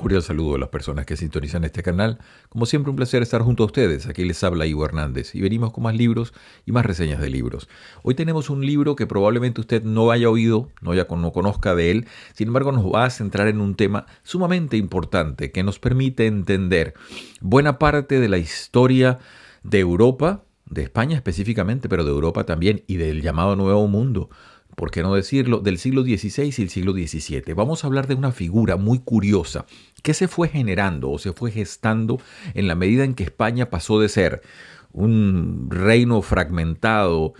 cordial saludo a las personas que sintonizan este canal. Como siempre, un placer estar junto a ustedes. Aquí les habla Ivo Hernández y venimos con más libros y más reseñas de libros. Hoy tenemos un libro que probablemente usted no haya oído, no conozca de él. Sin embargo, nos va a centrar en un tema sumamente importante que nos permite entender buena parte de la historia de Europa, de España específicamente, pero de Europa también y del llamado Nuevo Mundo. ¿Por qué no decirlo? Del siglo XVI y el siglo XVII. Vamos a hablar de una figura muy curiosa que se fue generando o se fue gestando en la medida en que España pasó de ser un reino fragmentado,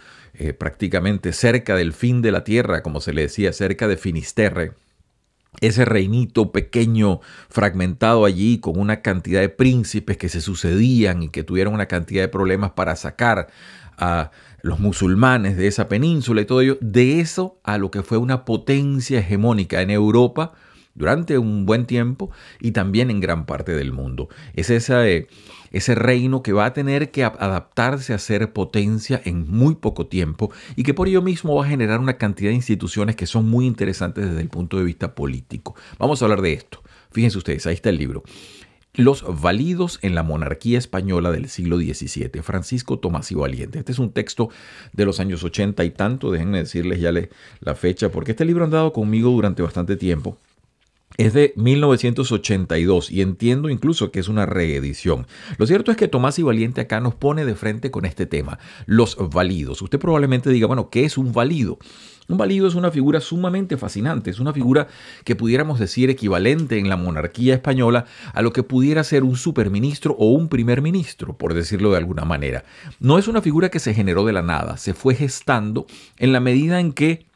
prácticamente cerca del fin de la tierra, como se le decía, cerca de Finisterre. Ese reinito pequeño, fragmentado allí, con una cantidad de príncipes que se sucedían y que tuvieron una cantidad de problemas para sacar a los musulmanes de esa península y todo ello, de eso a lo que fue una potencia hegemónica en Europa durante un buen tiempo y también en gran parte del mundo. Es ese reino que va a tener que adaptarse a ser potencia en muy poco tiempo y que por ello mismo va a generar una cantidad de instituciones que son muy interesantes desde el punto de vista político. Vamos a hablar de esto. Fíjense ustedes, ahí está el libro. Los válidos en la monarquía española del siglo XVII, Francisco Tomás y Valiente. Este es un texto de los años 80 y tanto, déjenme decirles ya la fecha, porque este libro ha andado conmigo durante bastante tiempo. Es de 1982 y entiendo incluso que es una reedición. Lo cierto es que Tomás y Valiente acá nos pone de frente con este tema, los válidos. Usted probablemente diga, bueno, ¿qué es un válido? Un válido es una figura sumamente fascinante, es una figura que pudiéramos decir equivalente en la monarquía española a lo que pudiera ser un superministro o un primer ministro, por decirlo de alguna manera. No es una figura que se generó de la nada, se fue gestando en la medida en que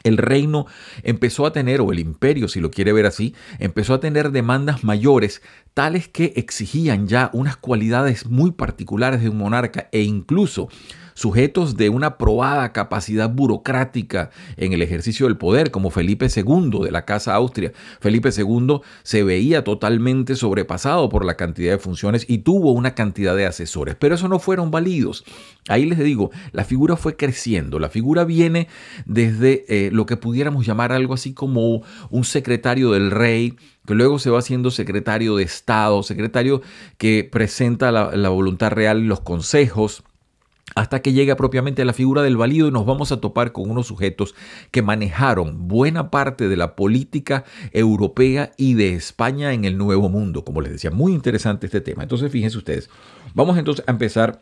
el reino empezó a tener, o el imperio, si lo quiere ver así, empezó a tener demandas mayores, tales que exigían ya unas cualidades muy particulares de un monarca e incluso sujetos de una probada capacidad burocrática en el ejercicio del poder, como Felipe II de la Casa Austria. Felipe II se veía totalmente sobrepasado por la cantidad de funciones y tuvo una cantidad de asesores, pero eso no fueron válidos. Ahí les digo, la figura fue creciendo, la figura viene desde lo que pudiéramos llamar algo así como un secretario del rey, que luego se va haciendo secretario de Estado, secretario que presenta la voluntad real en los consejos, hasta que llega propiamente a la figura del válido y nos vamos a topar con unos sujetos que manejaron buena parte de la política europea y de España en el Nuevo Mundo. Como les decía, muy interesante este tema. Entonces, fíjense ustedes, vamos entonces a empezar.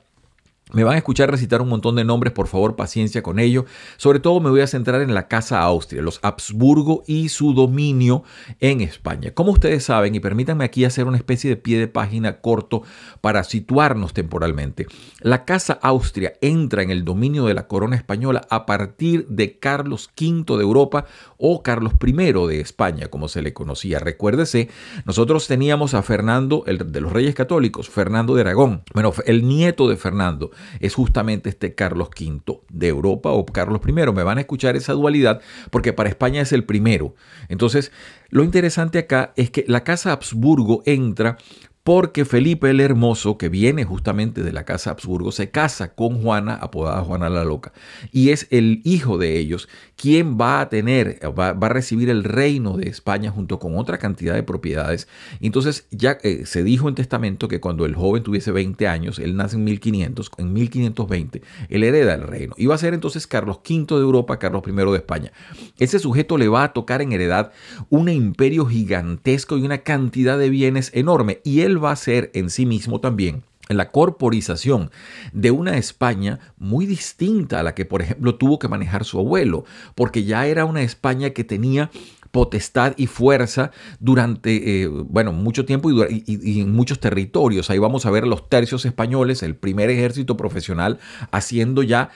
Me van a escuchar recitar un montón de nombres, por favor, paciencia con ello. Sobre todo me voy a centrar en la Casa Austria, los Habsburgo y su dominio en España. Como ustedes saben, y permítanme aquí hacer una especie de pie de página corto para situarnos temporalmente, la Casa Austria entra en el dominio de la corona española a partir de Carlos V de Europa o Carlos I de España, como se le conocía. Recuérdese, nosotros teníamos a Fernando, el de los Reyes Católicos, Fernando de Aragón, bueno, el nieto de Fernando. Es justamente este Carlos V de Europa o Carlos I. Me van a escuchar esa dualidad porque para España es el primero. Entonces, lo interesante acá es que la Casa Habsburgo entra porque Felipe el Hermoso, que viene justamente de la Casa Habsburgo, se casa con Juana, apodada Juana la Loca, y es el hijo de ellos quien va a recibir el reino de España junto con otra cantidad de propiedades. Entonces ya se dijo en testamento que cuando el joven tuviese 20 años, él nace en 1500, en 1520, él hereda el reino. Y va a ser entonces Carlos V de Europa, Carlos I de España. Ese sujeto le va a tocar en heredad un imperio gigantesco y una cantidad de bienes enorme, y él va a ser en sí mismo también la corporización de una España muy distinta a la que, por ejemplo, tuvo que manejar su abuelo, porque ya era una España que tenía potestad y fuerza durante mucho tiempo y en muchos territorios. Ahí vamos a ver los tercios españoles, el primer ejército profesional, haciendo ya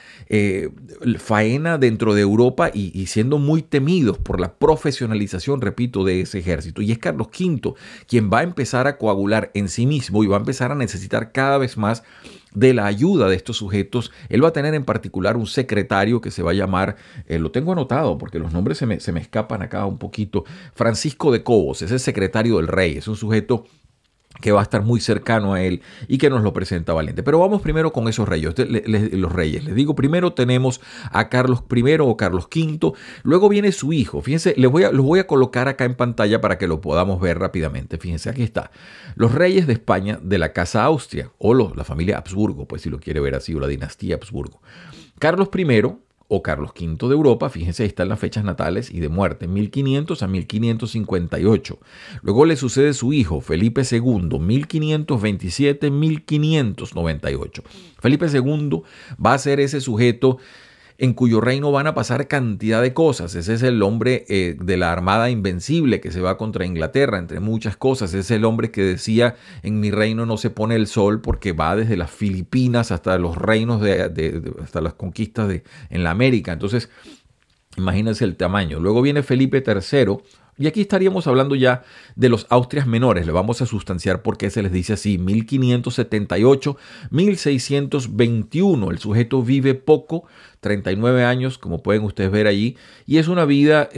faena dentro de Europa y siendo muy temidos por la profesionalización, repito, de ese ejército. Y es Carlos V quien va a empezar a coagular en sí mismo y va a empezar a necesitar cada vez más de la ayuda de estos sujetos. Él va a tener en particular un secretario que se va a llamar, lo tengo anotado porque los nombres se me escapan acá un poquito, Francisco de Cobos. Es el secretario del rey, es un sujeto que va a estar muy cercano a él y que nos lo presenta valiente. Pero vamos primero con esos reyes. Los reyes. Les digo, primero tenemos a Carlos I o Carlos V, luego viene su hijo. Fíjense, los voy a colocar acá en pantalla para que lo podamos ver rápidamente. Fíjense, aquí está. Los reyes de España de la Casa Austria, o la familia Habsburgo, pues si lo quiere ver así, o la dinastía Habsburgo. Carlos I o Carlos V de Europa, fíjense, ahí están las fechas natales y de muerte, 1500 a 1558. Luego le sucede su hijo, Felipe II, 1527-1598. Felipe II va a ser ese sujeto en cuyo reino van a pasar cantidad de cosas. Ese es el hombre de la Armada Invencible que se va contra Inglaterra, entre muchas cosas. Ese es el hombre que decía, en mi reino no se pone el sol, porque va desde las Filipinas hasta los reinos, hasta las conquistas en la América. Entonces, imagínense el tamaño. Luego viene Felipe III. Y aquí estaríamos hablando ya de los Austrias menores. Le vamos a sustanciar por qué se les dice así. 1578-1621. El sujeto vive poco, 39 años, como pueden ustedes ver allí. Y es una vida,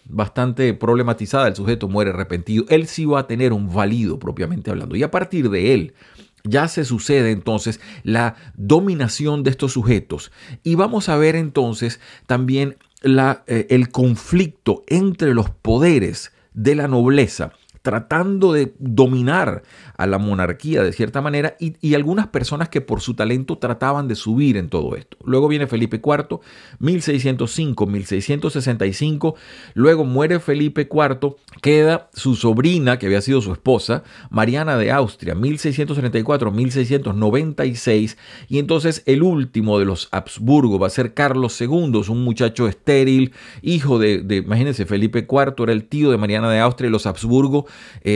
bastante problematizada. El sujeto muere arrepentido. Él sí va a tener un valido, propiamente hablando. Y a partir de él, ya se sucede entonces la dominación de estos sujetos. Y vamos a ver entonces también el conflicto entre los poderes de la nobleza, tratando de dominar a la monarquía de cierta manera, y algunas personas que por su talento trataban de subir en todo esto. Luego viene Felipe IV, 1605-1665, luego muere Felipe IV, queda su sobrina, que había sido su esposa, Mariana de Austria, 1634-1696, y entonces el último de los Habsburgo va a ser Carlos II, es un muchacho estéril, hijo imagínense, Felipe IV era el tío de Mariana de Austria, y los Habsburgo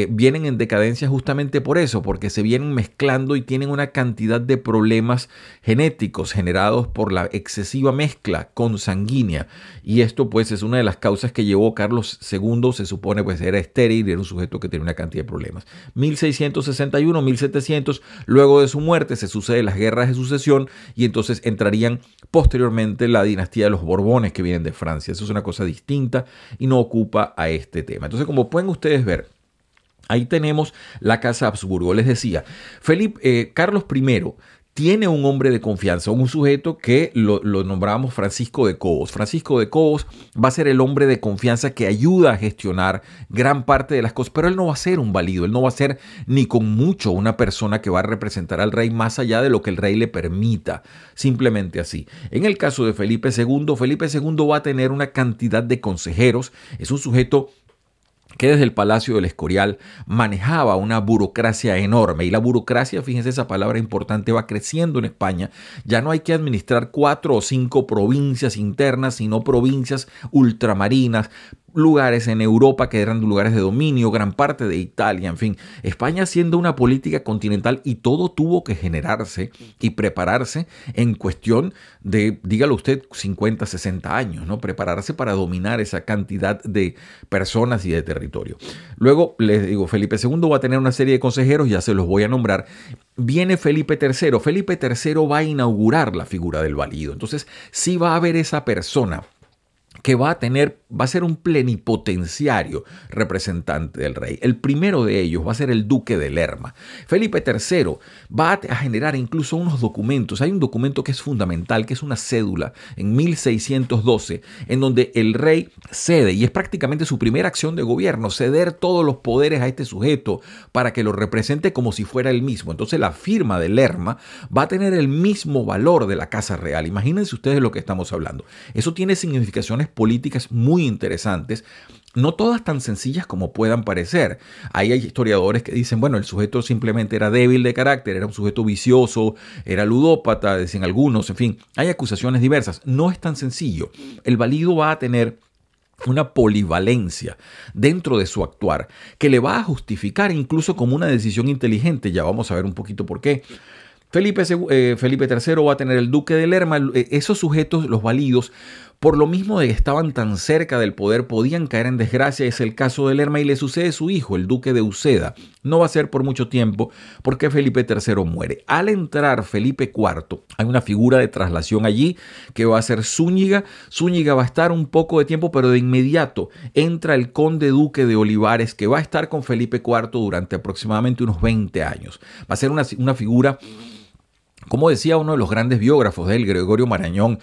vienen en decadencia justamente por eso, porque se vienen mezclando y tienen una cantidad de problemas genéticos generados por la excesiva mezcla consanguínea, y esto pues es una de las causas que llevó Carlos II, se supone pues era estéril y era un sujeto que tenía una cantidad de problemas. 1661-1700, luego de su muerte se suceden las guerras de sucesión y entonces entrarían posteriormente la dinastía de los Borbones que vienen de Francia. Eso es una cosa distinta y no ocupa a este tema. Entonces, como pueden ustedes ver, ahí tenemos la Casa Habsburgo. Les decía, Carlos I tiene un hombre de confianza, un sujeto que lo nombramos Francisco de Cobos. Francisco de Cobos va a ser el hombre de confianza que ayuda a gestionar gran parte de las cosas, pero él no va a ser un válido, él no va a ser ni con mucho una persona que va a representar al rey más allá de lo que el rey le permita, simplemente así. En el caso de Felipe II va a tener una cantidad de consejeros, es un sujeto que desde el Palacio del Escorial manejaba una burocracia enorme. Y la burocracia, fíjense, esa palabra importante, va creciendo en España. Ya no hay que administrar 4 o 5 provincias internas, sino provincias ultramarinas, lugares en Europa que eran lugares de dominio, gran parte de Italia, en fin. España siendo una política continental, y todo tuvo que generarse y prepararse en cuestión de, dígalo usted, 50, 60 años, ¿no? Prepararse para dominar esa cantidad de personas y de territorio. Luego, les digo, Felipe II va a tener una serie de consejeros, ya se los voy a nombrar. Viene Felipe III. Felipe III va a inaugurar la figura del valido. Entonces, sí va a haber esa persona que va a ser un plenipotenciario representante del rey. El primero de ellos va a ser el duque de Lerma. Felipe III va a generar incluso unos documentos. Hay un documento que es fundamental, que es una cédula en 1612, en donde el rey cede, y es prácticamente su primera acción de gobierno, ceder todos los poderes a este sujeto para que lo represente como si fuera él mismo. Entonces la firma de Lerma va a tener el mismo valor de la Casa Real. Imagínense ustedes lo que estamos hablando. Eso tiene significaciones políticas muy interesantes, no todas tan sencillas como puedan parecer. Hay historiadores que dicen, bueno, el sujeto simplemente era débil de carácter, era un sujeto vicioso, era ludópata, dicen algunos, en fin, hay acusaciones diversas. No es tan sencillo. El valido va a tener una polivalencia dentro de su actuar que le va a justificar incluso como una decisión inteligente. Ya vamos a ver un poquito por qué. Felipe III va a tener el duque de Lerma. Esos sujetos, los validos, Por lo mismo de que estaban tan cerca del poder, podían caer en desgracia. Es el caso de Lerma y le sucede a su hijo, el duque de Uceda. No va a ser por mucho tiempo porque Felipe III muere. Al entrar Felipe IV, hay una figura de traslación allí que va a ser Zúñiga. Zúñiga va a estar un poco de tiempo, pero de inmediato entra el conde duque de Olivares, que va a estar con Felipe IV durante aproximadamente unos 20 años. Va a ser una figura, como decía uno de los grandes biógrafos de él, Gregorio Marañón.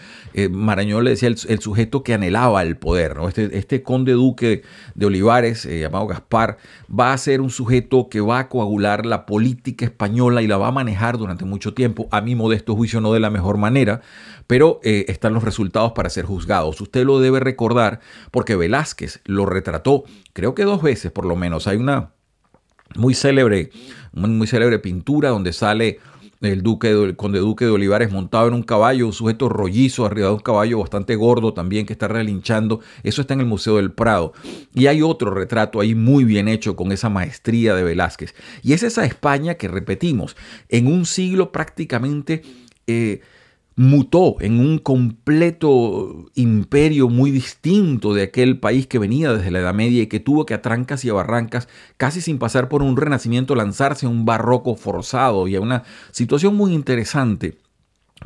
Marañón le decía el sujeto que anhelaba el poder, ¿no? Este conde duque de Olivares, llamado Gaspar, va a ser un sujeto que va a coagular la política española y la va a manejar durante mucho tiempo. A mi modesto juicio no de la mejor manera, pero están los resultados para ser juzgados. Usted lo debe recordar porque Velázquez lo retrató, creo que 2 veces por lo menos. Hay una muy célebre pintura donde sale el conde duque de Olivares montado en un caballo, un sujeto rollizo arriba de un caballo bastante gordo también que está relinchando. Eso está en el Museo del Prado. Y hay otro retrato ahí muy bien hecho con esa maestría de Velázquez. Y es esa España que, repetimos, en un siglo prácticamente mutó en un completo imperio muy distinto de aquel país que venía desde la Edad Media y que tuvo que a trancas y a barrancas, casi sin pasar por un renacimiento, lanzarse a un barroco forzado y a una situación muy interesante,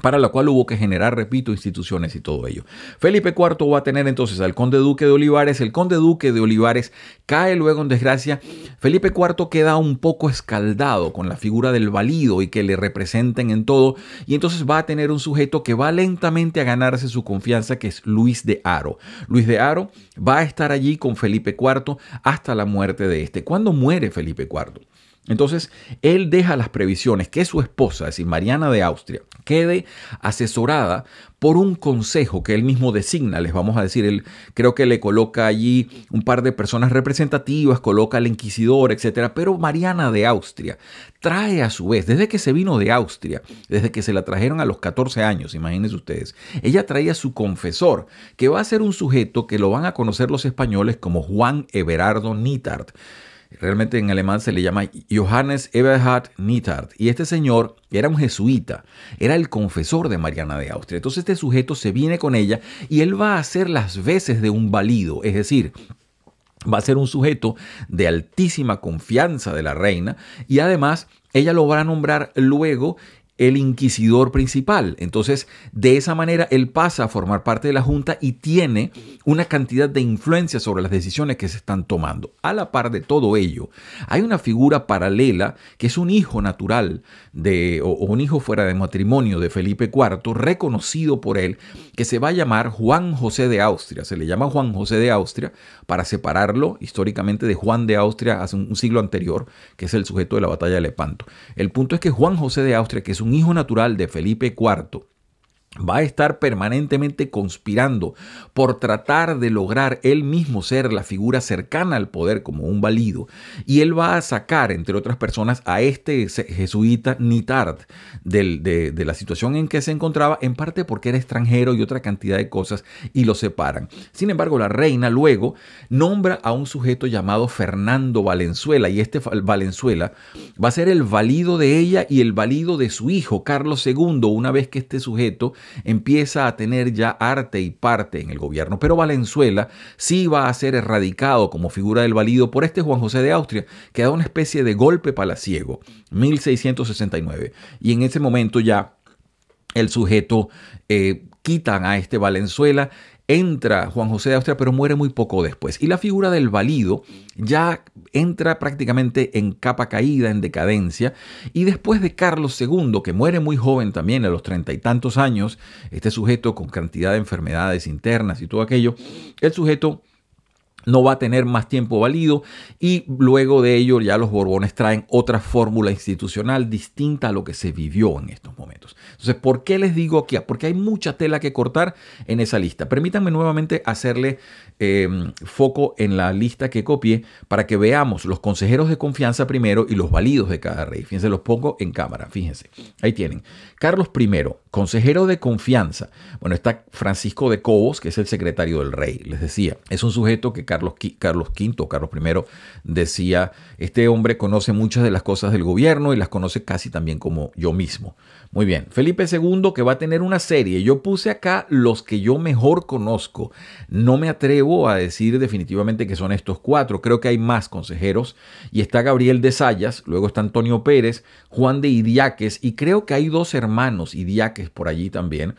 para la cual hubo que generar, repito, instituciones y todo ello. Felipe IV va a tener entonces al conde duque de Olivares. El conde duque de Olivares cae luego en desgracia. Felipe IV queda un poco escaldado con la figura del valido y que le representen en todo, y entonces va a tener un sujeto que va lentamente a ganarse su confianza, que es Luis de Haro. Luis de Haro va a estar allí con Felipe IV hasta la muerte de este. ¿Cuándo muere Felipe IV? Entonces, él deja las previsiones que su esposa, es decir, Mariana de Austria, quede asesorada por un consejo que él mismo designa. Les vamos a decir, él creo que le coloca allí un par de personas representativas, coloca al inquisidor, etcétera. Pero Mariana de Austria trae a su vez, desde que se vino de Austria, desde que se la trajeron a los 14 años, imagínense ustedes, ella traía a su confesor, que va a ser un sujeto que lo van a conocer los españoles como Juan Everardo Nittard. Realmente en alemán se le llama Johannes Eberhard Nittard. Y este señor era un jesuita, era el confesor de Mariana de Austria. Entonces este sujeto se viene con ella y él va a hacer las veces de un valido, es decir, va a ser un sujeto de altísima confianza de la reina, y además ella lo va a nombrar luego el inquisidor principal. Entonces, de esa manera, él pasa a formar parte de la junta y tiene una cantidad de influencia sobre las decisiones que se están tomando. A la par de todo ello, hay una figura paralela que es un hijo natural o un hijo fuera de matrimonio de Felipe IV, reconocido por él, que se va a llamar Juan José de Austria. Se le llama Juan José de Austria para separarlo históricamente de Juan de Austria hace un siglo anterior, que es el sujeto de la batalla de Lepanto. El punto es que Juan José de Austria, que es un hijo natural de Felipe IV, va a estar permanentemente conspirando por tratar de lograr él mismo ser la figura cercana al poder como un valido, y él va a sacar, entre otras personas, a este jesuita Nittard de la situación en que se encontraba, en parte porque era extranjero y otra cantidad de cosas, y lo separan. Sin embargo, la reina luego nombra a un sujeto llamado Fernando Valenzuela, y este Valenzuela va a ser el valido de ella y el valido de su hijo Carlos II, una vez que este sujeto empieza a tener ya arte y parte en el gobierno. Pero Valenzuela sí va a ser erradicado como figura del valido por este Juan José de Austria, que da una especie de golpe palaciego, 1669. Y en ese momento ya el sujeto quitan a este Valenzuela. Entra Juan José de Austria, pero muere muy poco después. Y la figura del valido ya entra prácticamente en capa caída, en decadencia. Y después de Carlos II, que muere muy joven también, a los 30 y tantos años, este sujeto con cantidad de enfermedades internas y todo aquello, el sujeto no va a tener más tiempo valido, y luego de ello ya los Borbones traen otra fórmula institucional distinta a lo que se vivió en estos momentos. Entonces, ¿por qué les digo aquí? Porque hay mucha tela que cortar en esa lista. Permítanme nuevamente hacerle foco en la lista que copié para que veamos los consejeros de confianza primero y los validos de cada rey. Fíjense, los pongo en cámara, fíjense. Ahí tienen. Carlos I, Consejero de confianza. Bueno, está Francisco de Cobos, que es el secretario del rey. Les decía, es un sujeto que Carlos V, Carlos I, decía, este hombre conoce muchas de las cosas del gobierno y las conoce casi también como yo mismo. Muy bien, Felipe II, que va a tener una serie. Yo puse acá los que yo mejor conozco. No me atrevo a decir definitivamente que son estos 4. Creo que hay más consejeros. Y está Gabriel de Zayas, luego está Antonio Pérez, Juan de Idiáquez, y creo que hay 2 hermanos Idiáquez por allí también.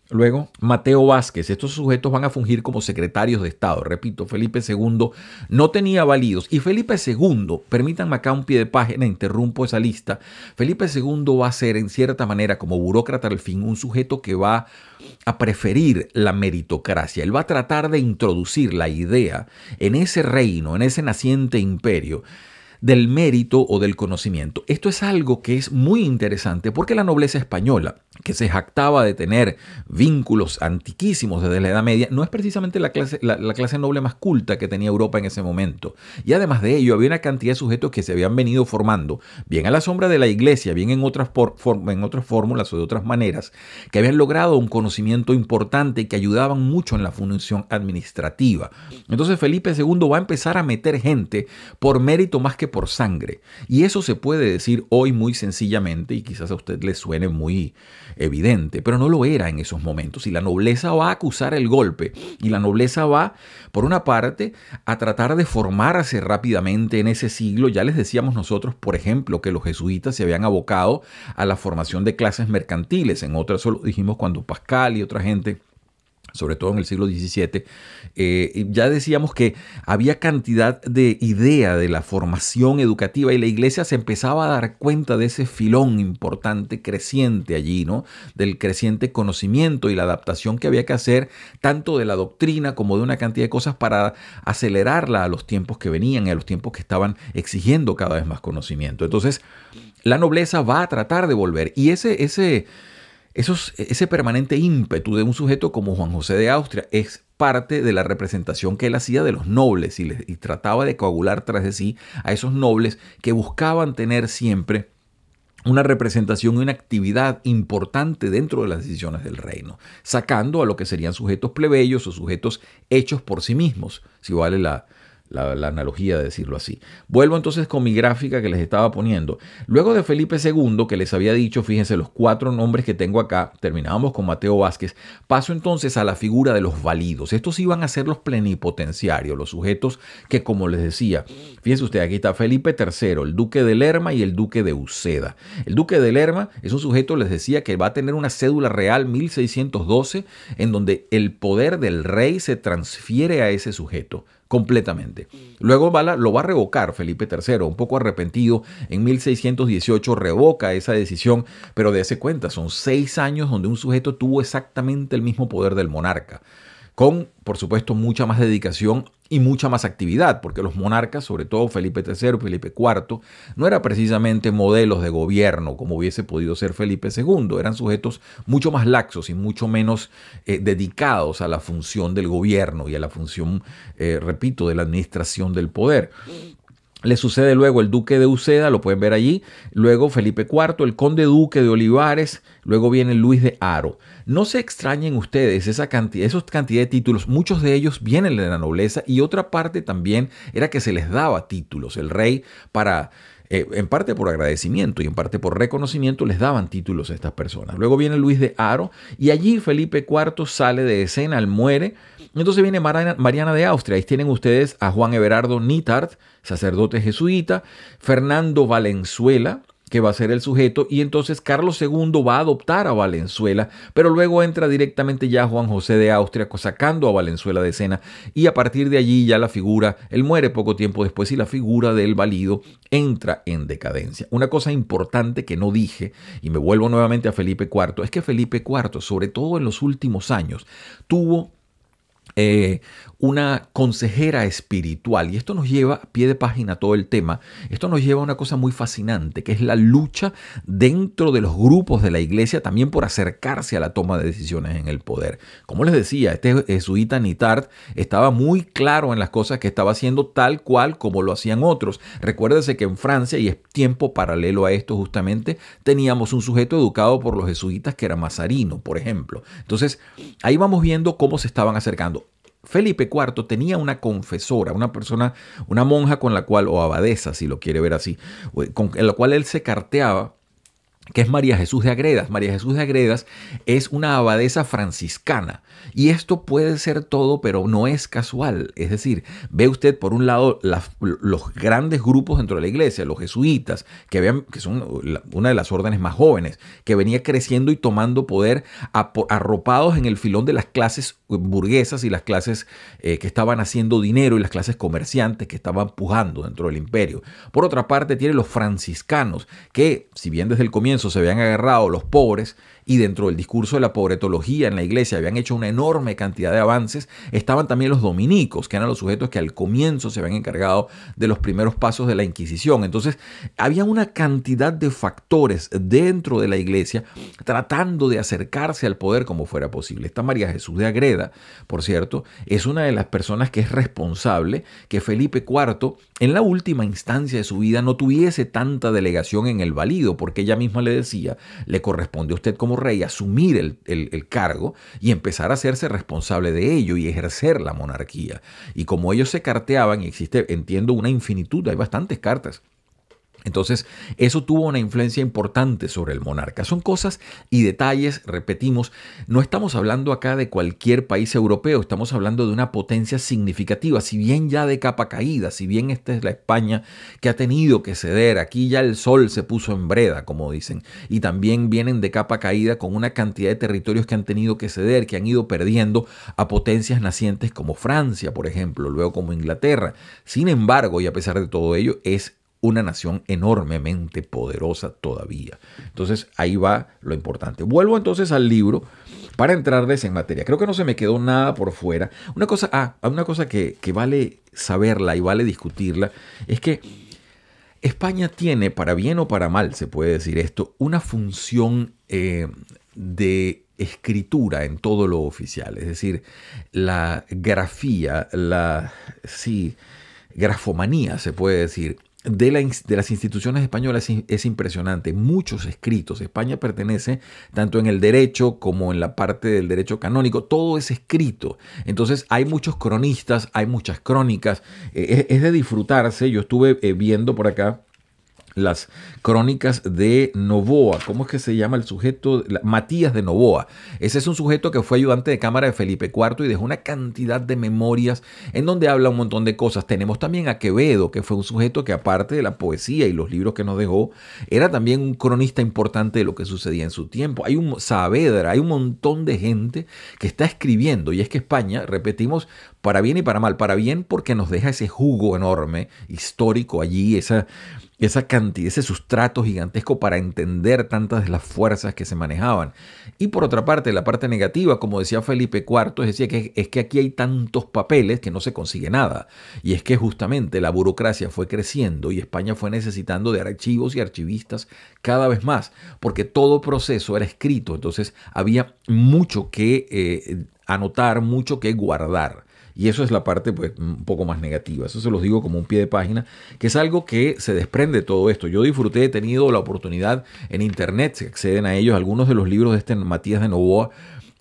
Luego, Mateo Vázquez. Estos sujetos van a fungir como secretarios de Estado. Repito, Felipe II no tenía validos. Y Felipe II, permítanme acá un pie de página, interrumpo esa lista. Felipe II va a ser, en cierta manera, como burócrata al fin, un sujeto que va a preferir la meritocracia. Él va a tratar de introducir la idea en ese reino, en ese naciente imperio, del mérito o del conocimiento. Esto es algo que es muy interesante porque la nobleza española, que se jactaba de tener vínculos antiquísimos desde la Edad Media, no es precisamente la clase noble más culta que tenía Europa en ese momento. Y además de ello, había una cantidad de sujetos que se habían venido formando, bien a la sombra de la iglesia, bien en otras fórmulas o de otras maneras, que habían logrado un conocimiento importante y que ayudaban mucho en la función administrativa. Entonces Felipe II va a empezar a meter gente por mérito más que por sangre. Y eso se puede decir hoy muy sencillamente, y quizás a usted le suene muy evidente, pero no lo era en esos momentos. Y la nobleza va a acusar el golpe, y la nobleza va, por una parte, a tratar de formarse rápidamente en ese siglo. Ya les decíamos nosotros, por ejemplo, que los jesuitas se habían abocado a la formación de clases mercantiles. En otras, eso lo dijimos cuando Pascal y otra gente, sobre todo en el siglo XVII, ya decíamos que había cantidad de idea de la formación educativa y la iglesia se empezaba a dar cuenta de ese filón importante creciente allí, ¿no? Del creciente conocimiento y la adaptación que había que hacer tanto de la doctrina como de una cantidad de cosas para acelerarla a los tiempos que venían y a los tiempos que estaban exigiendo cada vez más conocimiento. Entonces, la nobleza va a tratar de volver y ese permanente ímpetu de un sujeto como Juan José de Austria es parte de la representación que él hacía de los nobles y trataba de coagular tras de sí a esos nobles que buscaban tener siempre una representación y una actividad importante dentro de las decisiones del reino, sacando a lo que serían sujetos plebeyos o sujetos hechos por sí mismos, si vale la analogía de decirlo así. Vuelvo entonces con mi gráfica que les estaba poniendo. Luego de Felipe II, que les había dicho, fíjense los 4 nombres que tengo acá, terminábamos con Mateo Vázquez, paso entonces a la figura de los validos. Estos iban a ser los plenipotenciarios, los sujetos que, como les decía, fíjense usted, aquí está Felipe III, el duque de Lerma y el duque de Uceda. El duque de Lerma es un sujeto, les decía, que va a tener una cédula real 1612, en donde el poder del rey se transfiere a ese sujeto completamente. Luego lo va a revocar Felipe III, un poco arrepentido. En 1618 revoca esa decisión, pero dése cuenta, son 6 años donde un sujeto tuvo exactamente el mismo poder del monarca, con, por supuesto, mucha más dedicación y mucha más actividad, porque los monarcas, sobre todo Felipe III, Felipe IV, no eran precisamente modelos de gobierno como hubiese podido ser Felipe II, eran sujetos mucho más laxos y mucho menos dedicados a la función del gobierno y a la función, repito, de la administración del poder. Le sucede luego el duque de Uceda, lo pueden ver allí, luego Felipe IV, el conde duque de Olivares, luego viene Luis de Haro. No se extrañen ustedes esa cantidad de títulos, muchos de ellos vienen de la nobleza y otra parte también era que se les daba títulos. El rey para... en parte por agradecimiento y en parte por reconocimiento les daban títulos a estas personas. Luego viene Luis de Haro y allí Felipe IV sale de escena, él muere. Entonces viene Mariana de Austria. Ahí tienen ustedes a Juan Everardo Nittard, sacerdote jesuita, Fernando Valenzuela, que va a ser el sujeto, y entonces Carlos II va a adoptar a Valenzuela, pero luego entra directamente ya Juan José de Austria, sacando a Valenzuela de escena, y a partir de allí ya la figura, él muere poco tiempo después, y la figura del valido entra en decadencia. Una cosa importante que no dije, y me vuelvo nuevamente a Felipe IV, es que Felipe IV, sobre todo en los últimos años, tuvo eh, una consejera espiritual. Y esto nos lleva, a pie de página todo el tema, esto nos lleva a una cosa muy fascinante, que es la lucha dentro de los grupos de la iglesia también por acercarse a la toma de decisiones en el poder. Como les decía, este jesuita Nitard estaba muy claro en las cosas que estaba haciendo, tal cual como lo hacían otros. Recuérdese que en Francia, y es tiempo paralelo a esto justamente, teníamos un sujeto educado por los jesuitas que era Mazarino, por ejemplo. Entonces, ahí vamos viendo cómo se estaban acercando. Felipe IV tenía una confesora, una persona, una monja con la cual, o abadesa si lo quiere ver así, con la cual él se carteaba, que es María Jesús de Agredas. María Jesús de Agredas es una abadesa franciscana. Y esto puede ser todo, pero no es casual. Es decir, ve usted por un lado los grandes grupos dentro de la iglesia, los jesuitas, que son una de las órdenes más jóvenes, que venía creciendo y tomando poder arropados en el filón de las clases burguesas y las clases que estaban haciendo dinero y las clases comerciantes que estaban pujando dentro del imperio. Por otra parte, tiene los franciscanos, que si bien desde el comienzo se habían agarrado los pobres y dentro del discurso de la pobretología en la iglesia habían hecho una enorme cantidad de avances, estaban también los dominicos, que eran los sujetos que al comienzo se habían encargado de los primeros pasos de la Inquisición. Entonces, había una cantidad de factores dentro de la iglesia tratando de acercarse al poder como fuera posible. Esta María Jesús de Agreda, por cierto, es una de las personas que es responsable que Felipe IV, en la última instancia de su vida, no tuviese tanta delegación en el valido, porque ella misma le decía, le corresponde a usted como rey asumir el cargo y empezar a hacerse responsable de ello y ejercer la monarquía. Y como ellos se carteaban, y existe, entiendo, una infinitud, hay bastantes cartas. Entonces, eso tuvo una influencia importante sobre el monarca. Son cosas y detalles, repetimos, no estamos hablando acá de cualquier país europeo, estamos hablando de una potencia significativa, si bien ya de capa caída, si bien esta es la España que ha tenido que ceder, aquí ya el sol se puso en breda, como dicen, y también vienen de capa caída con una cantidad de territorios que han tenido que ceder, que han ido perdiendo a potencias nacientes como Francia, por ejemplo, luego como Inglaterra. Sin embargo, y a pesar de todo ello, es una nación enormemente poderosa todavía. Entonces ahí va lo importante. Vuelvo entonces al libro para entrarles en materia. Creo que no se me quedó nada por fuera. Una cosa que vale saberla y vale discutirla es que España tiene, para bien o para mal se puede decir esto, una función de escritura en todo lo oficial. Es decir, la grafía, grafomanía se puede decir, de las instituciones españolas es impresionante. Muchos escritos. España pertenece tanto en el derecho como en la parte del derecho canónico. Todo es escrito. Entonces hay muchos cronistas, hay muchas crónicas. Es de disfrutarse. Yo estuve viendo por acá las crónicas de Noboa. ¿Cómo es que se llama el sujeto? Matías de Noboa. Ese es un sujeto que fue ayudante de cámara de Felipe IV y dejó una cantidad de memorias en donde habla un montón de cosas. Tenemos también a Quevedo, que fue un sujeto que, aparte de la poesía y los libros que nos dejó, era también un cronista importante de lo que sucedía en su tiempo. Hay un Saavedra, hay un montón de gente que está escribiendo, y es que España, repetimos, para bien y para mal. Para bien porque nos deja ese jugo enorme histórico allí, esa cantidad, ese sustrato gigantesco para entender tantas de las fuerzas que se manejaban. Y por otra parte, la parte negativa, como decía Felipe IV, es que aquí hay tantos papeles que no se consigue nada. Y es que justamente la burocracia fue creciendo y España fue necesitando de archivos y archivistas cada vez más, porque todo proceso era escrito. Entonces había mucho que anotar, mucho que guardar. Y eso es la parte pues un poco más negativa. Eso se los digo como un pie de página, que es algo que se desprende de todo esto. Yo disfruté, he tenido la oportunidad en internet, se acceden a ellos, algunos de los libros de este Matías de Noboa,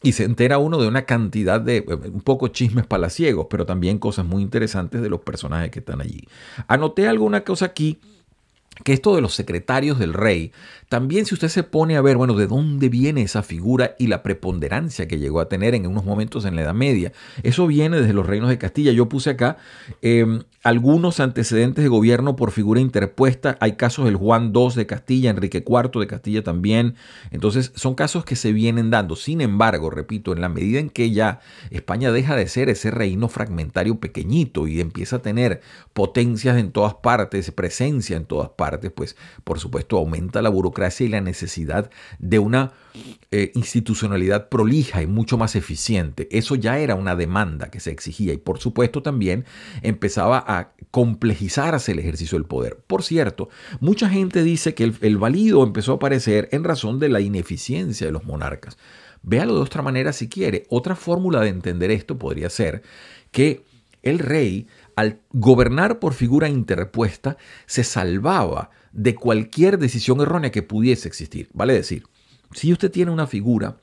y se entera uno de una cantidad de un poco chismes palaciegos, pero también cosas muy interesantes de los personajes que están allí. Anoté alguna cosa aquí, que esto de los secretarios del rey, también si usted se pone a ver, bueno, de dónde viene esa figura y la preponderancia que llegó a tener en unos momentos en la Edad Media, eso viene desde los reinos de Castilla. Yo puse acá algunos antecedentes de gobierno por figura interpuesta. Hay casos del Juan II de Castilla, Enrique IV de Castilla también. Entonces son casos que se vienen dando. Sin embargo, repito, en la medida en que ya España deja de ser ese reino fragmentario pequeñito y empieza a tener potencias en todas partes, presencia en todas partes, partes, pues por supuesto aumenta la burocracia y la necesidad de una institucionalidad prolija y mucho más eficiente. Eso ya era una demanda que se exigía y por supuesto también empezaba a complejizarse el ejercicio del poder. Por cierto, mucha gente dice que el valido empezó a aparecer en razón de la ineficiencia de los monarcas. Véalo de otra manera si quiere. Otra fórmula de entender esto podría ser que el rey, al gobernar por figura interpuesta, se salvaba de cualquier decisión errónea que pudiese existir. Vale decir, si usted tiene una figura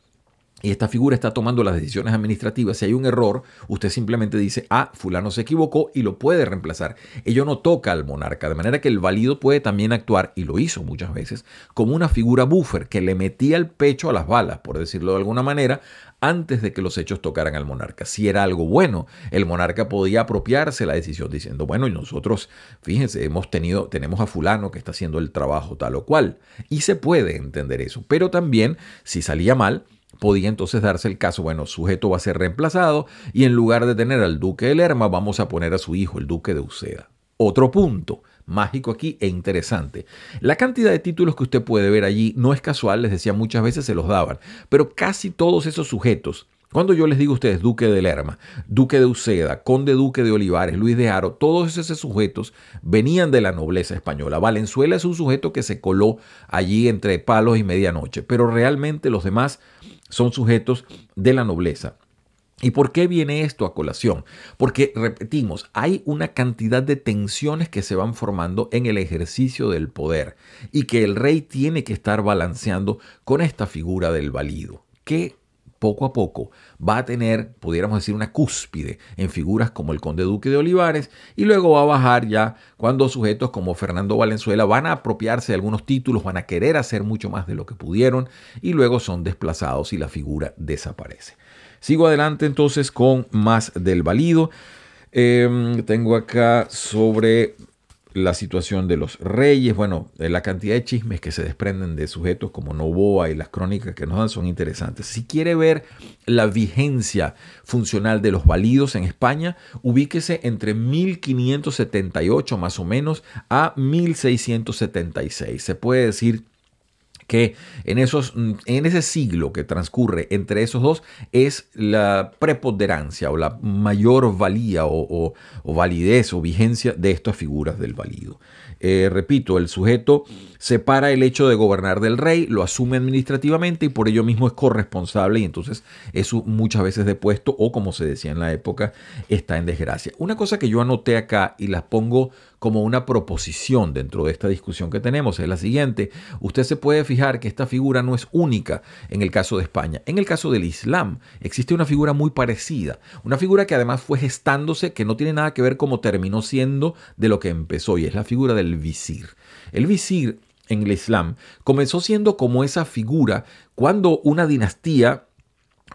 y esta figura está tomando las decisiones administrativas, si hay un error, usted simplemente dice, fulano se equivocó y lo puede reemplazar. Ello no toca al monarca, de manera que el valido puede también actuar, y lo hizo muchas veces, como una figura buffer que le metía el pecho a las balas, por decirlo de alguna manera, antes de que los hechos tocaran al monarca. Si era algo bueno, el monarca podía apropiarse la decisión diciendo, bueno, y nosotros, fíjense, tenemos a fulano que está haciendo el trabajo tal o cual. Y se puede entender eso. Pero también, si salía mal, podía entonces darse el caso, bueno, sujeto va a ser reemplazado y en lugar de tener al duque de Lerma, vamos a poner a su hijo, el duque de Uceda. Otro punto mágico aquí e interesante. La cantidad de títulos que usted puede ver allí no es casual, les decía, muchas veces se los daban, pero casi todos esos sujetos, cuando yo les digo a ustedes duque de Lerma, duque de Uceda, conde duque de Olivares, Luis de Haro, todos esos sujetos venían de la nobleza española. Valenzuela es un sujeto que se coló allí entre palos y medianoche, pero realmente los demás son sujetos de la nobleza. ¿Y por qué viene esto a colación? Porque, repetimos, hay una cantidad de tensiones que se van formando en el ejercicio del poder y que el rey tiene que estar balanceando con esta figura del valido, que poco a poco va a tener, pudiéramos decir, una cúspide en figuras como el conde duque de Olivares y luego va a bajar ya cuando sujetos como Fernando Valenzuela van a apropiarse de algunos títulos, van a querer hacer mucho más de lo que pudieron y luego son desplazados y la figura desaparece. Sigo adelante entonces con más del valido. Tengo acá sobre la situación de los reyes. Bueno, la cantidad de chismes que se desprenden de sujetos como Noboa y las crónicas que nos dan son interesantes. Si quiere ver la vigencia funcional de los validos en España, ubíquese entre 1578 más o menos a 1676. Se puede decir que en ese siglo que transcurre entre esos dos es la preponderancia o la mayor valía o validez o vigencia de estas figuras del valido. Repito, el sujeto separa el hecho de gobernar del rey, lo asume administrativamente y por ello mismo es corresponsable y entonces es muchas veces depuesto o, como se decía en la época, está en desgracia. Una cosa que yo anoté acá y la pongo como una proposición dentro de esta discusión que tenemos es la siguiente. Usted se puede fijar que esta figura no es única en el caso de España. En el caso del Islam existe una figura muy parecida, una figura que además fue gestándose, que no tiene nada que ver cómo terminó siendo de lo que empezó, y es la figura del visir. El visir en el Islam comenzó siendo como esa figura cuando una dinastía,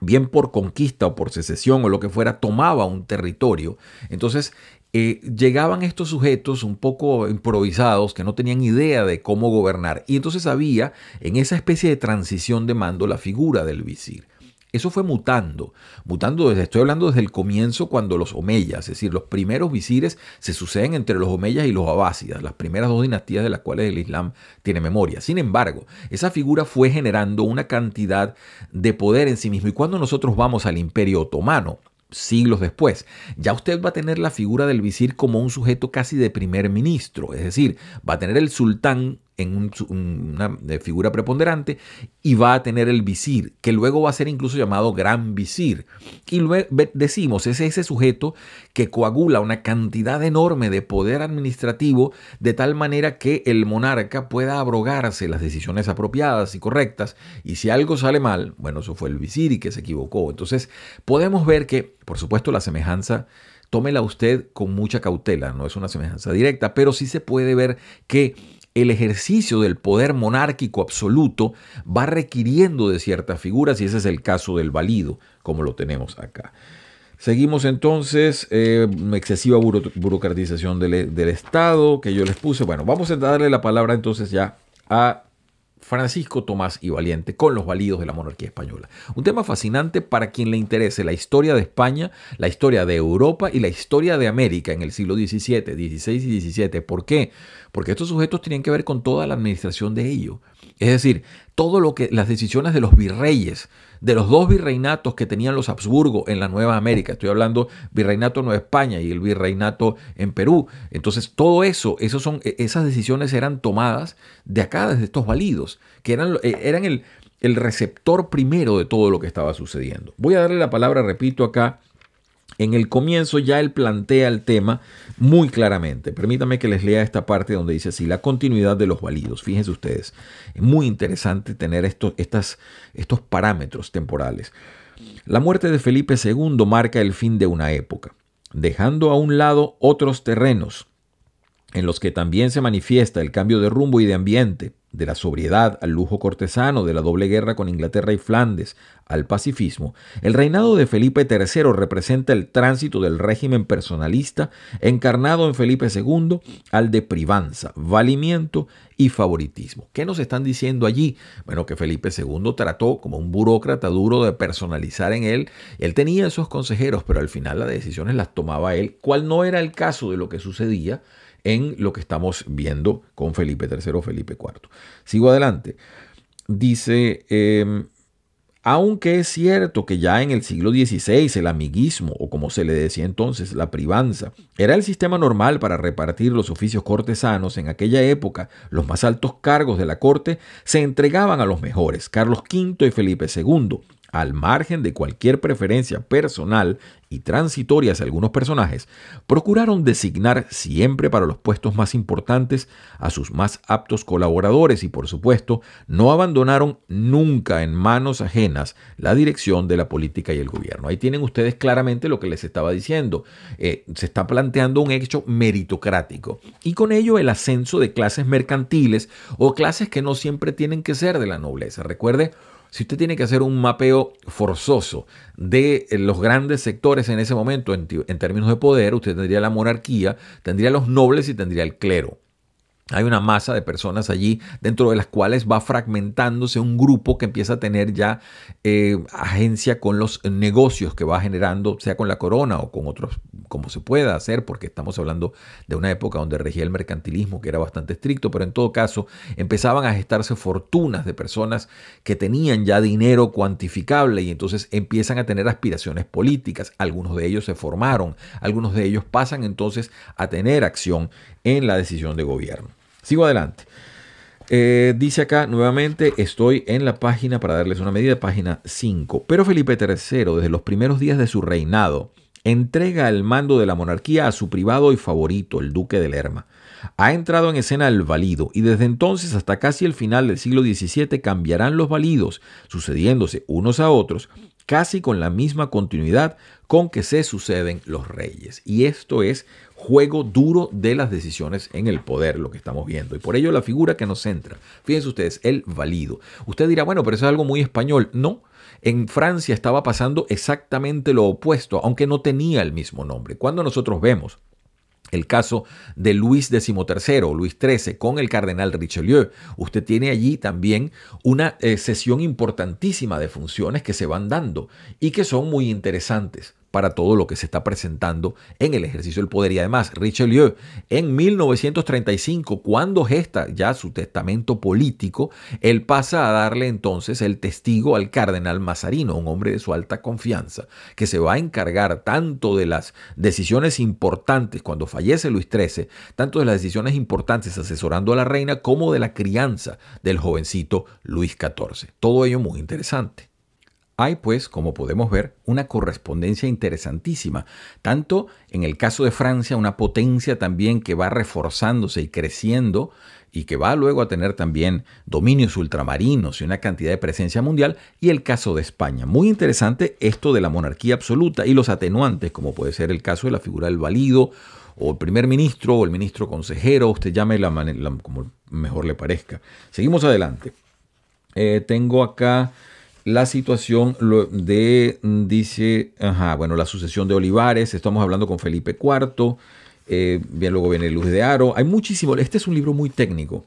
bien por conquista o por secesión o lo que fuera, tomaba un territorio. Entonces llegaban estos sujetos un poco improvisados que no tenían idea de cómo gobernar y entonces había en esa especie de transición de mando la figura del visir. Eso fue mutando estoy hablando desde el comienzo cuando los omeyas, es decir, los primeros visires se suceden entre los omeyas y los abásidas, las primeras dos dinastías de las cuales el Islam tiene memoria. Sin embargo, esa figura fue generando una cantidad de poder en sí mismo y cuando nosotros vamos al Imperio Otomano, siglos después, ya usted va a tener la figura del visir como un sujeto casi de primer ministro, es decir, va a tener el sultán en una figura preponderante y va a tener el visir, que luego va a ser incluso llamado gran visir. Y luego decimos, es ese sujeto que coagula una cantidad enorme de poder administrativo de tal manera que el monarca pueda abrogarse las decisiones apropiadas y correctas. Y si algo sale mal, bueno, eso fue el visir y que se equivocó. Entonces podemos ver que, por supuesto, la semejanza, tómela usted con mucha cautela, no es una semejanza directa, pero sí se puede ver que el ejercicio del poder monárquico absoluto va requiriendo de ciertas figuras y ese es el caso del valido, como lo tenemos acá. Seguimos entonces, excesiva burocratización del Estado que yo les puse. Bueno, vamos a darle la palabra entonces ya a Francisco Tomás y Valiente con los validos de la monarquía española. Un tema fascinante para quien le interese la historia de España, la historia de Europa y la historia de América en el siglo XVII, XVI y XVII. ¿Por qué? Porque estos sujetos tenían que ver con toda la administración de ello. Es decir, todo lo que las decisiones de los virreyes, de los dos virreinatos que tenían los Habsburgo en la Nueva América. Estoy hablando virreinato Nueva España y el virreinato en Perú. Entonces, todo eso, esas decisiones eran tomadas de acá, desde estos validos, que eran el receptor primero de todo lo que estaba sucediendo. Voy a darle la palabra, repito, acá. En el comienzo ya él plantea el tema muy claramente. Permítanme que les lea esta parte donde dice así: la continuidad de los validos. Fíjense ustedes, es muy interesante tener estos parámetros temporales. La muerte de Felipe II marca el fin de una época, dejando a un lado otros terrenos en los que también se manifiesta el cambio de rumbo y de ambiente, de la sobriedad al lujo cortesano, de la doble guerra con Inglaterra y Flandes al pacifismo. El reinado de Felipe III representa el tránsito del régimen personalista encarnado en Felipe II al de privanza, valimiento y favoritismo. ¿Qué nos están diciendo allí? Bueno, que Felipe II trató como un burócrata duro de personalizar en él. Él tenía esos consejeros, pero al final las decisiones las tomaba él, cual no era el caso de lo que sucedía en lo que estamos viendo con Felipe III o Felipe IV. Sigo adelante. Dice, aunque es cierto que ya en el siglo XVI el amiguismo, o como se le decía entonces, la privanza, era el sistema normal para repartir los oficios cortesanos, en aquella época los más altos cargos de la corte se entregaban a los mejores, Carlos V y Felipe II, al margen de cualquier preferencia personal y transitoria hacia algunos personajes, procuraron designar siempre para los puestos más importantes a sus más aptos colaboradores y, por supuesto, no abandonaron nunca en manos ajenas la dirección de la política y el gobierno. Ahí tienen ustedes claramente lo que les estaba diciendo. Se está planteando un hecho meritocrático y con ello el ascenso de clases mercantiles o clases que no siempre tienen que ser de la nobleza. Recuerde, si usted tiene que hacer un mapeo forzoso de los grandes sectores en ese momento en términos de poder, usted tendría la monarquía, tendría los nobles y tendría el clero. Hay una masa de personas allí dentro de las cuales va fragmentándose un grupo que empieza a tener ya agencia con los negocios que va generando, sea con la corona o con otros, como se pueda hacer, porque estamos hablando de una época donde regía el mercantilismo que era bastante estricto, pero en todo caso empezaban a gestarse fortunas de personas que tenían ya dinero cuantificable y entonces empiezan a tener aspiraciones políticas. Algunos de ellos se formaron, algunos de ellos pasan entonces a tener acción en la decisión de gobierno. Sigo adelante. Dice acá nuevamente, estoy en la página, para darles una medida, página 5. Pero Felipe III, desde los primeros días de su reinado, entrega el mando de la monarquía a su privado y favorito, el duque de Lerma. Ha entrado en escena el valido y desde entonces hasta casi el final del siglo XVII cambiarán los validos, sucediéndose unos a otros, casi con la misma continuidad con que se suceden los reyes. Y esto es juego duro de las decisiones en el poder, lo que estamos viendo. Y por ello la figura que nos centra, fíjense ustedes, el valido. Usted dirá, bueno, pero eso es algo muy español. No, en Francia estaba pasando exactamente lo opuesto, aunque no tenía el mismo nombre. Cuando nosotros vemos el caso de Luis XIII, Luis XIII, con el cardenal Richelieu, usted tiene allí también una sesión importantísima de funciones que se van dando y que son muy interesantes para todo lo que se está presentando en el ejercicio del poder. Y además, Richelieu, en 1935, cuando gesta ya su testamento político, él pasa a darle entonces el testigo al cardenal Mazarino, un hombre de su alta confianza, que se va a encargar tanto de las decisiones importantes cuando fallece Luis XIII, tanto de las decisiones importantes asesorando a la reina, como de la crianza del jovencito Luis XIV. Todo ello muy interesante. Hay, pues, como podemos ver, una correspondencia interesantísima, tanto en el caso de Francia, una potencia también que va reforzándose y creciendo y que va luego a tener también dominios ultramarinos y una cantidad de presencia mundial, y el caso de España. Muy interesante esto de la monarquía absoluta y los atenuantes, como puede ser el caso de la figura del valido, o el primer ministro, o el ministro consejero, usted llame como mejor le parezca. Seguimos adelante. Tengo acá la situación dice, la sucesión de Olivares, estamos hablando con Felipe IV, bien, luego viene Luz de Haro, hay muchísimo, este es un libro muy técnico,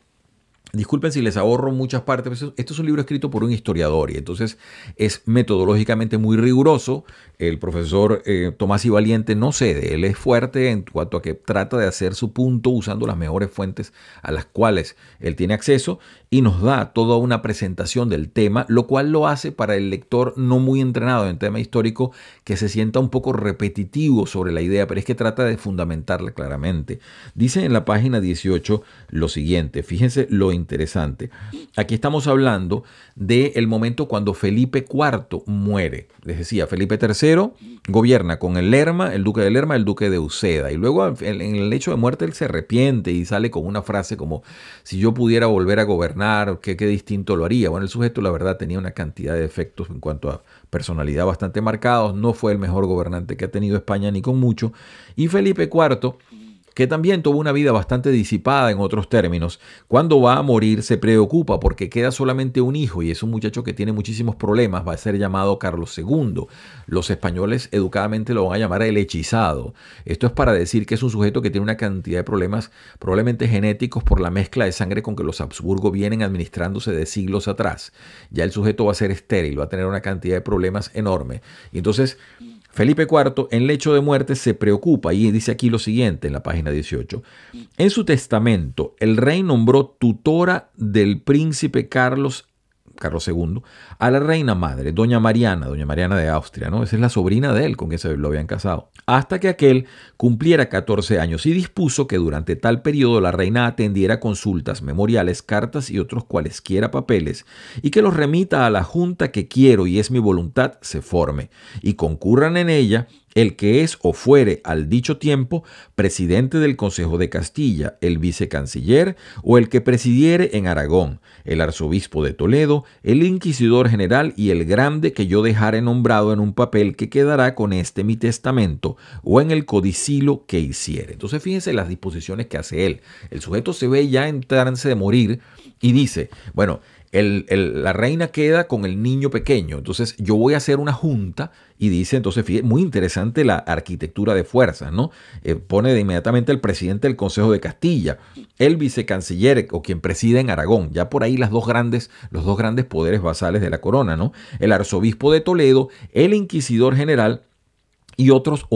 Disculpen si les ahorro muchas partes, pero esto es un libro escrito por un historiador y entonces es metodológicamente muy riguroso. El profesor Tomás y Valiente no cede, él es fuerte en cuanto a que trata de hacer su punto usando las mejores fuentes a las cuales él tiene acceso y nos da toda una presentación del tema, lo cual lo hace para el lector no muy entrenado en tema histórico que se sienta un poco repetitivo sobre la idea, pero es que trata de fundamentarla claramente. Dice en la página 18 lo siguiente, fíjense lo interesante. Aquí estamos hablando del momento cuando Felipe IV muere. Les decía, Felipe III gobierna con el Lerma, el duque de Lerma, el duque de Uceda. Y luego en el hecho de muerte él se arrepiente y sale con una frase como, si yo pudiera volver a gobernar, qué distinto lo haría. Bueno, el sujeto la verdad tenía una cantidad de defectos en cuanto a personalidad bastante marcados. No fue el mejor gobernante que ha tenido España ni con mucho. Y Felipe IV, que también tuvo una vida bastante disipada en otros términos, cuando va a morir se preocupa porque queda solamente un hijo y es un muchacho que tiene muchísimos problemas, va a ser llamado Carlos II. Los españoles educadamente lo van a llamar el hechizado. Esto es para decir que es un sujeto que tiene una cantidad de problemas probablemente genéticos por la mezcla de sangre con que los Habsburgo vienen administrándose de siglos atrás. Ya el sujeto va a ser estéril, va a tener una cantidad de problemas enorme. Y entonces Felipe IV, en lecho de muerte, se preocupa y dice aquí lo siguiente en la página 18. En su testamento, el rey nombró tutora del príncipe Carlos II, a la reina madre, doña Mariana de Austria, ¿no? Esa es la sobrina de él con quien se lo habían casado, hasta que aquel cumpliera 14 años y dispuso que durante tal periodo la reina atendiera consultas, memoriales, cartas y otros cualesquiera papeles, y que los remita a la junta que quiero y es mi voluntad se forme, y concurran en ella el que es o fuere al dicho tiempo presidente del Consejo de Castilla, el vicecanciller o el que presidiere en Aragón, el arzobispo de Toledo, el inquisidor general y el grande que yo dejare nombrado en un papel que quedará con este mi testamento o en el codicilo que hiciere. Entonces fíjense las disposiciones que hace él. El sujeto se ve ya en trance de morir y dice, bueno, la reina queda con el niño pequeño, entonces yo voy a hacer una junta y dice, entonces fíjate, muy interesante la arquitectura de fuerzas, ¿no? Pone de inmediatamente el presidente del Consejo de Castilla, el vicecanciller o quien preside en Aragón, ya por ahí los dos grandes poderes basales de la corona, ¿no? El arzobispo de Toledo, el inquisidor general y otros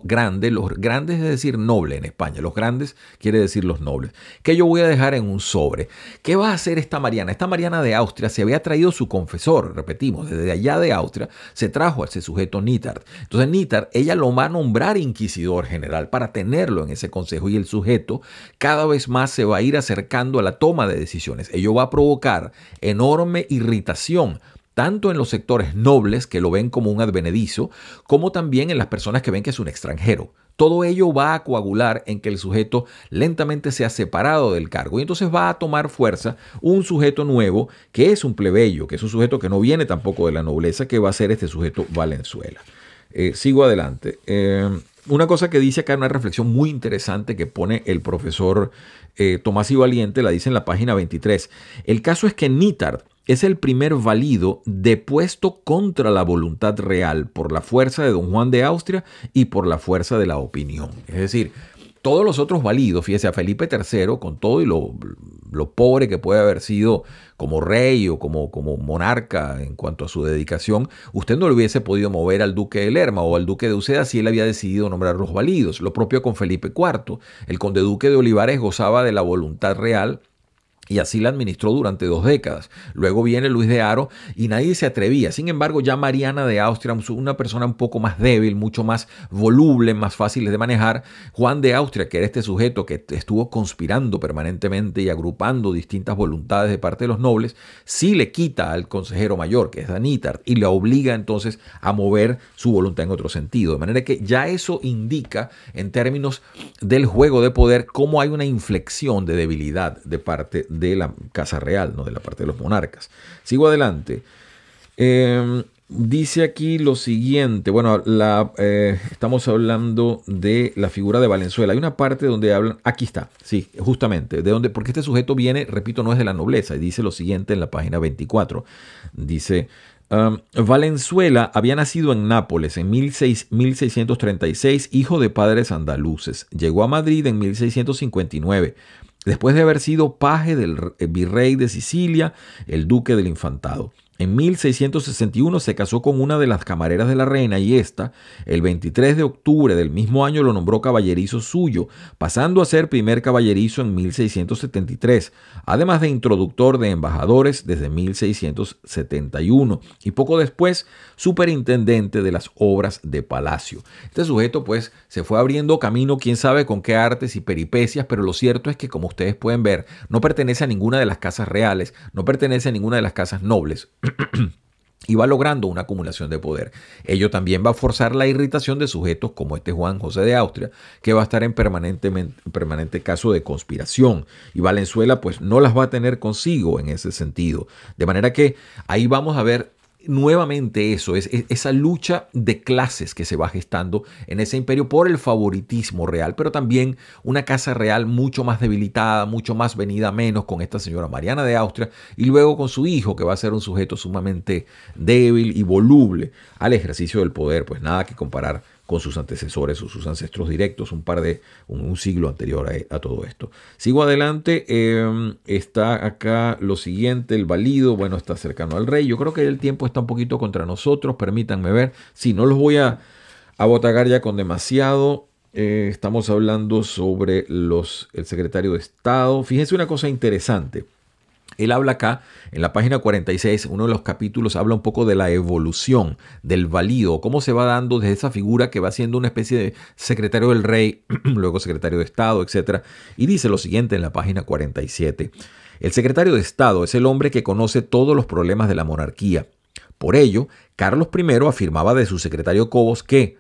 grandes, los grandes es decir noble en España, los grandes quiere decir los nobles, que yo voy a dejar en un sobre. ¿Qué va a hacer esta Mariana? Esta Mariana de Austria se había traído su confesor, repetimos, desde allá de Austria se trajo a ese sujeto Nithard. Entonces Nithard, ella lo va a nombrar inquisidor general para tenerlo en ese consejo y el sujeto cada vez más se va a ir acercando a la toma de decisiones. Ello va a provocar enorme irritación tanto en los sectores nobles que lo ven como un advenedizo, como también en las personas que ven que es un extranjero. Todo ello va a coagular en que el sujeto lentamente sea separado del cargo y entonces va a tomar fuerza un sujeto nuevo que es un plebeyo, que es un sujeto que no viene tampoco de la nobleza, que va a ser este sujeto Valenzuela. Sigo adelante. Una cosa que dice acá, una reflexión muy interesante que pone el profesor Tomás y Valiente, la dice en la página 23. El caso es que Nithard es el primer valido depuesto contra la voluntad real por la fuerza de don Juan de Austria y por la fuerza de la opinión. Es decir, todos los otros validos, fíjese, a Felipe III, con todo y lo pobre que puede haber sido como rey o como monarca en cuanto a su dedicación, usted no le hubiese podido mover al duque de Lerma o al duque de Uceda si él había decidido nombrar los validos. Lo propio con Felipe IV. El conde duque de Olivares gozaba de la voluntad real y así la administró durante 2 décadas. Luego viene Luis de Haro y nadie se atrevía. Sin embargo, ya Mariana de Austria, una persona un poco más débil, mucho más voluble, más fácil de manejar. Juan de Austria, que era este sujeto que estuvo conspirando permanentemente y agrupando distintas voluntades de parte de los nobles, sí le quita al consejero mayor, que es Nithard, y le obliga entonces a mover su voluntad en otro sentido. De manera que ya eso indica, en términos del juego de poder, cómo hay una inflexión de debilidad de parte de la Casa Real, no de la parte de los monarcas. Sigo adelante. Dice aquí lo siguiente. Bueno, estamos hablando de la figura de Valenzuela. Hay una parte donde hablan, aquí está, sí, justamente, porque este sujeto viene, repito, no es de la nobleza, y dice lo siguiente en la página 24. Dice: Valenzuela había nacido en Nápoles en 1636, hijo de padres andaluces. Llegó a Madrid en 1659. después de haber sido paje del virrey de Sicilia, el duque del Infantado. En 1661 se casó con una de las camareras de la reina y ésta, el 23 de octubre del mismo año, lo nombró caballerizo suyo, pasando a ser primer caballerizo en 1673, además de introductor de embajadores desde 1671 y poco después superintendente de las obras de palacio. Este sujeto pues se fue abriendo camino, quién sabe con qué artes y peripecias, pero lo cierto es que, como ustedes pueden ver, no pertenece a ninguna de las casas reales, no pertenece a ninguna de las casas nobles. Y va logrando una acumulación de poder. Ello también va a forzar la irritación de sujetos como este Juan José de Austria, que va a estar en permanente caso de conspiración. Y Valenzuela pues no las va a tener consigo en ese sentido. De manera que ahí vamos a ver nuevamente eso, es esa lucha de clases que se va gestando en ese imperio por el favoritismo real, pero también una casa real mucho más debilitada, mucho más venida a menos con esta señora Mariana de Austria y luego con su hijo, que va a ser un sujeto sumamente débil y voluble al ejercicio del poder, pues nada que comparar con sus antecesores o sus ancestros directos, un siglo anterior a todo esto. Sigo adelante, está acá lo siguiente, el valido, bueno, está cercano al rey. Yo creo que el tiempo está un poquito contra nosotros, permítanme ver. Sí, no los voy a botagar ya con demasiado. Estamos hablando sobre el secretario de Estado. Fíjense una cosa interesante. Él habla acá, en la página 46, uno de los capítulos habla un poco de la evolución del valido, cómo se va dando desde esa figura que va siendo una especie de secretario del rey, luego secretario de Estado, etc. Y dice lo siguiente en la página 47. El secretario de Estado es el hombre que conoce todos los problemas de la monarquía. Por ello, Carlos I afirmaba de su secretario Cobos que,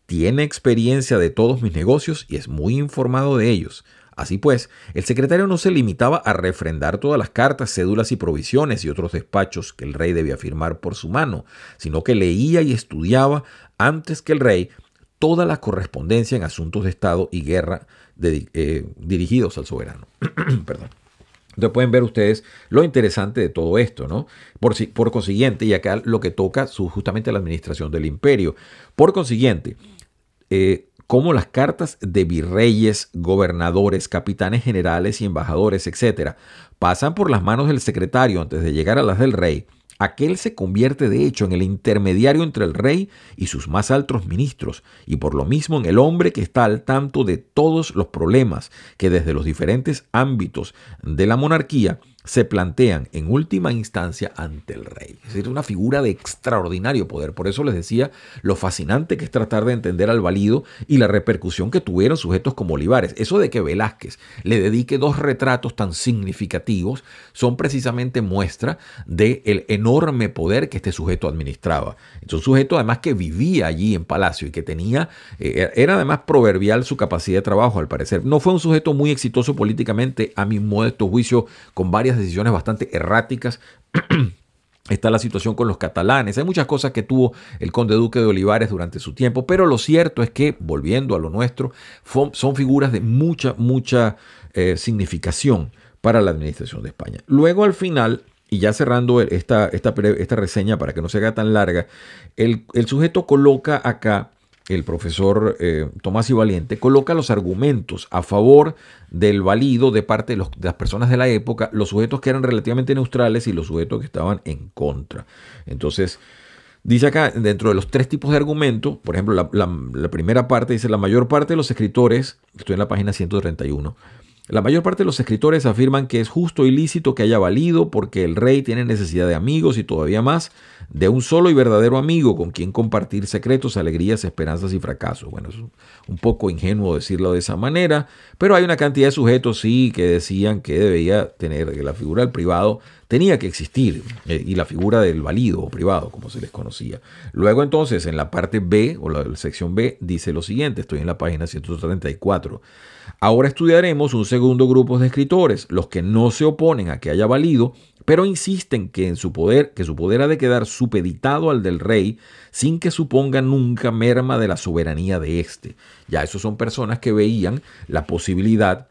tiene experiencia de todos mis negocios y es muy informado de ellos. Así pues, el secretario no se limitaba a refrendar todas las cartas, cédulas y provisiones y otros despachos que el rey debía firmar por su mano, sino que leía y estudiaba antes que el rey toda la correspondencia en asuntos de Estado y guerra dirigidos al soberano. Perdón. Entonces pueden ver ustedes lo interesante de todo esto, ¿no? Por consiguiente, y acá lo que toca justamente la administración del imperio. Por consiguiente, como las cartas de virreyes, gobernadores, capitanes generales y embajadores, etcétera, pasan por las manos del secretario antes de llegar a las del rey, aquel se convierte de hecho en el intermediario entre el rey y sus más altos ministros, y por lo mismo en el hombre que está al tanto de todos los problemas que desde los diferentes ámbitos de la monarquía se plantean en última instancia ante el rey. Es decir, una figura de extraordinario poder. Por eso les decía lo fascinante que es tratar de entender al valido y la repercusión que tuvieron sujetos como Olivares. Eso de que Velázquez le dedique 2 retratos tan significativos son precisamente muestra del enorme poder que este sujeto administraba. Es un sujeto además que vivía allí en Palacio y que tenía, era además proverbial su capacidad de trabajo al parecer. No fue un sujeto muy exitoso políticamente, a mi modesto juicio, con varias decisiones bastante erráticas. Está la situación con los catalanes. Hay muchas cosas que tuvo el conde duque de Olivares durante su tiempo, pero lo cierto es que, volviendo a lo nuestro, son figuras de mucha significación para la administración de España. Luego, al final, y ya cerrando esta reseña para que no se haga tan larga, el sujeto coloca acá, el profesor Tomás y Valiente, coloca los argumentos a favor del valido de parte de las personas de la época, los sujetos que eran relativamente neutrales y los sujetos que estaban en contra. Entonces, dice acá, dentro de los 3 tipos de argumentos, por ejemplo, la primera parte dice, la mayor parte de los escritores, estoy en la página 131, la mayor parte de los escritores afirman que es justo y lícito que haya valido porque el rey tiene necesidad de amigos y todavía más de un solo y verdadero amigo con quien compartir secretos, alegrías, esperanzas y fracasos. Bueno, es un poco ingenuo decirlo de esa manera, pero hay una cantidad de sujetos sí que decían que debía tener, que la figura del privado tenía que existir y la figura del valido o privado, como se les conocía. Luego entonces en la parte B o la sección B dice lo siguiente, estoy en la página 134. Ahora estudiaremos un segundo grupo de escritores, los que no se oponen a que haya valido, pero insisten que su poder ha de quedar supeditado al del rey sin que suponga nunca merma de la soberanía de éste. Ya esos son personas que veían la posibilidad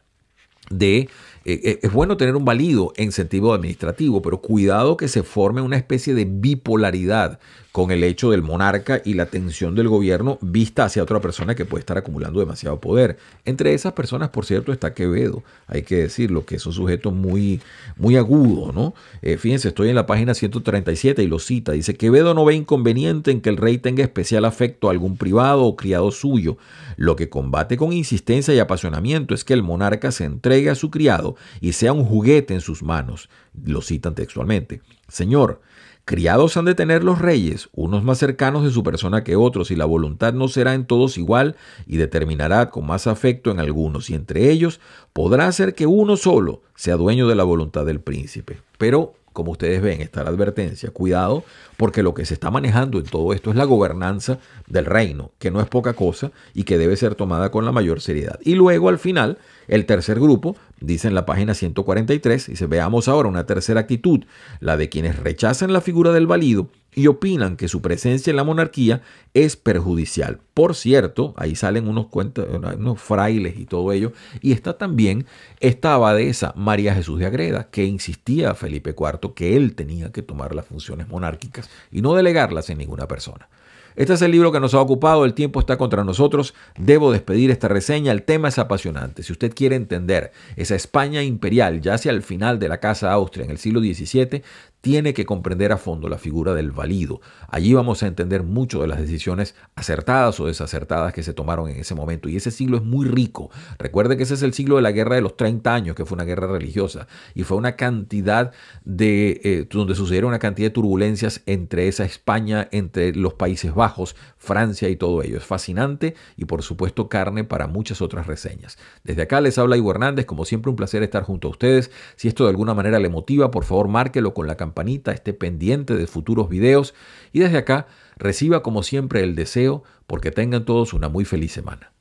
de... es bueno tener un valido en sentido administrativo, pero cuidado que se forme una especie de bipolaridad con el hecho del monarca y la tensión del gobierno vista hacia otra persona que puede estar acumulando demasiado poder. Entre esas personas, por cierto, está Quevedo, hay que decirlo, que es un sujeto muy, muy agudo, ¿no? Fíjense, estoy en la página 137 y lo cita, dice: Quevedo no ve inconveniente en que el rey tenga especial afecto a algún privado o criado suyo. Lo que combate con insistencia y apasionamiento es que el monarca se entregue a su criado y sea un juguete en sus manos. Lo citan textualmente. Señor, criados han de tener los reyes, unos más cercanos de su persona que otros, y la voluntad no será en todos igual y determinará con más afecto en algunos, y entre ellos podrá ser que uno solo sea dueño de la voluntad del príncipe. Pero, como ustedes ven, está la advertencia: cuidado, porque lo que se está manejando en todo esto es la gobernanza del reino, que no es poca cosa y que debe ser tomada con la mayor seriedad. Y luego, al final, el tercer grupo, dice en la página 143, dice: veamos ahora una tercera actitud, la de quienes rechazan la figura del valido y opinan que su presencia en la monarquía es perjudicial. Por cierto, ahí salen unos frailes y todo ello, y está también esta abadesa María Jesús de Agreda, que insistía a Felipe IV que él tenía que tomar las funciones monárquicas y no delegarlas en ninguna persona. Este es el libro que nos ha ocupado, el tiempo está contra nosotros, debo despedir esta reseña, el tema es apasionante. Si usted quiere entender esa España imperial ya hacia el final de la Casa Austria en el siglo XVII, tiene que comprender a fondo la figura del valido. Allí vamos a entender mucho de las decisiones acertadas o desacertadas que se tomaron en ese momento. Y ese siglo es muy rico. Recuerde que ese es el siglo de la Guerra de los 30 años, que fue una guerra religiosa. Y fue una cantidad donde sucedieron una cantidad de turbulencias entre esa España, entre los Países Bajos, Francia y todo ello. Es fascinante y por supuesto carne para muchas otras reseñas. Desde acá les habla Ivo Hernández. Como siempre, un placer estar junto a ustedes. Si esto de alguna manera le motiva, por favor márquelo con la campanita, esté pendiente de futuros videos y desde acá reciba como siempre el deseo porque tengan todos una muy feliz semana.